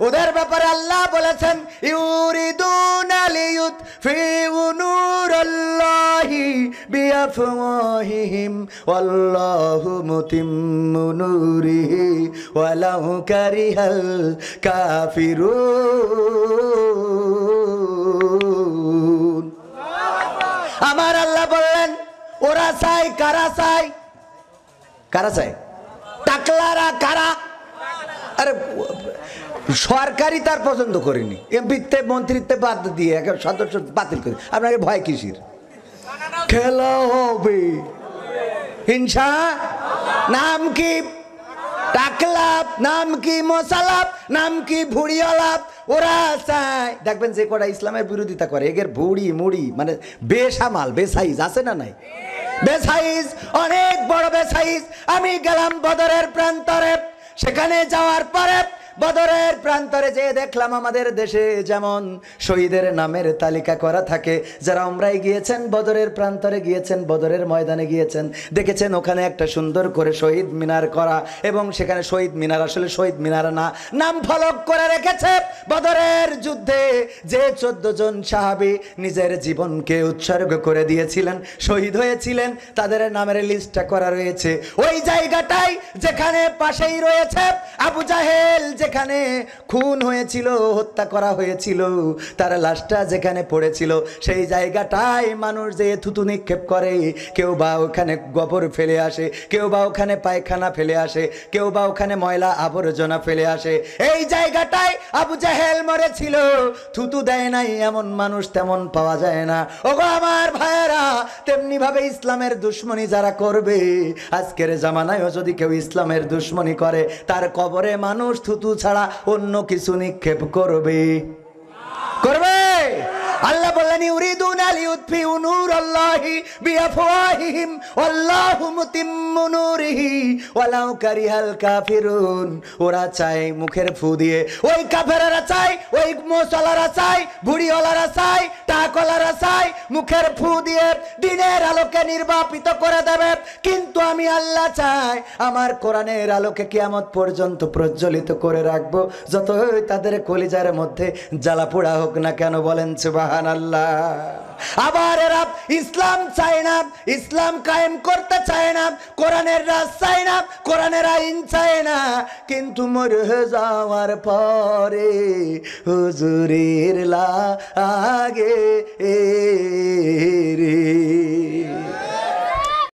ওদের ব্যাপারে আল্লাহ বলেছেন ইউরিদুনা লিয়ুতফিউ নূরাল্লাহি বিআফওয়াহিহিম ওয়াল্লাহু মুতিম্মু নূরিহি ওয়ালাউ কারিহাল কাফিরুন। আমার আল্লাহ বললেন ওরা চাই কারা চাই? কারা চাই? টাকলারা কারা? আরে সরকারি তার পছন্দ করেনি, এমপিতে মন্ত্রিত্বে বাদ দিয়ে একটা সদস্য বাতিল করে। আপনাকে ভয় কিসির? খেলা হবে হিংসা। নাম কি টাকলাপ, নাম কি মোসালাপ, নাম কি ভুড়িওয়ালাপ। ওরা চায় দেখবেন যে কটা ইসলামের বিরোধিতা করে এগের ভুড়ি মুড়ি মানে বেসামাল বেসাইজ আছে না নাই? বেসাইজ, অনেক বড় বেসাইজ। আমি গেলাম বদরের প্রান্তরে, সেখানে যাওয়ার পরে বদরের প্রান্তরে যেয়ে দেখলাম আমাদের দেশে যেমন শহীদের নামের তালিকা করা থাকে, যারা উমরায় গিয়েছেন, বদরের প্রান্তরে গিয়েছেন, বদরের ময়দানে গিয়েছেন, দেখেছেন ওখানে একটা সুন্দর করে শহীদ মিনার করা, এবং সেখানে শহীদ মিনার আসলে শহীদ মিনার না, নাম ফলক করে রেখেছে বদরের যুদ্ধে যে 14 জন সাহাবী নিজের জীবনকে উৎসর্গ করে দিয়েছিলেন, শহীদ হয়েছিলেন, তাদের নামের লিস্টটা করা রয়েছে ওই জায়গাটাই, যেখানে পাশেই রয়েছে আবু জাহেল যেখানে খুন হয়েছিল, হত্যা করা হয়েছিল, তার লাশটা যেখানে পড়েছিল সেই জায়গাটায় মানুষ যে থুতু নিক্ষেপ করে, কেউ বা ওখানে গোবর ফেলে আসে, কেউ বা ওখানে পায়খানা ফেলে আসে, কেউ বা ওখানে ময়লা আবর্জনা ফেলে আসে। এই জায়গাটায় আবু জাহেল মরেছিল, থুতু দেয় নাই এমন মানুষ তেমন পাওয়া যায় না। ওগো আমার ভাইয়েরা, তেমনি ভাবে ইসলামের দুশ্মনী যারা করবে, আজকের জামানায়ও যদি কেউ ইসলামের দুশ্মনী করে, তার কবরে মানুষ থুতু ছাড়া অন্য কিছু নিক্ষেপ করবে। আল্লাহ বললেন ইউরিদুনা লিয়ুতফিউ নূরাল্লাহি বিআফওয়াহিহিম ওয়াল্লাহু মুতিম্মু নূরিহি ওয়ালাউ কারিহাল কাফিরুন। ওরা চায় মুখের ফু দিয়ে, ওই কাফেররা চায়, ওই মোসালারা চায়, বুড়িওয়ালারা চায়, টাকলারা চায় মুখের ফু দিয়ে দিনের আলোকে নির্বাপিত করে দেবে, কিন্তু আমি আল্লাহ চাই আমার কোরআনের আলোকে কিয়ামত পর্যন্ত প্রজ্বলিত করে রাখবো, যতই তাদের কলিজার মধ্যে জ্বালা পোড়া হোক না কেন। বলেন সুবহানাল্লাহ। আবার এরা ইসলাম চায় না, ইসলাম কায়েম করতে চায় না, কোরআনের রাজ চায় না, কোরআনের আইন চায় না, কিন্তু মরে যাওয়ার পরে হুজুরের লাগে রে।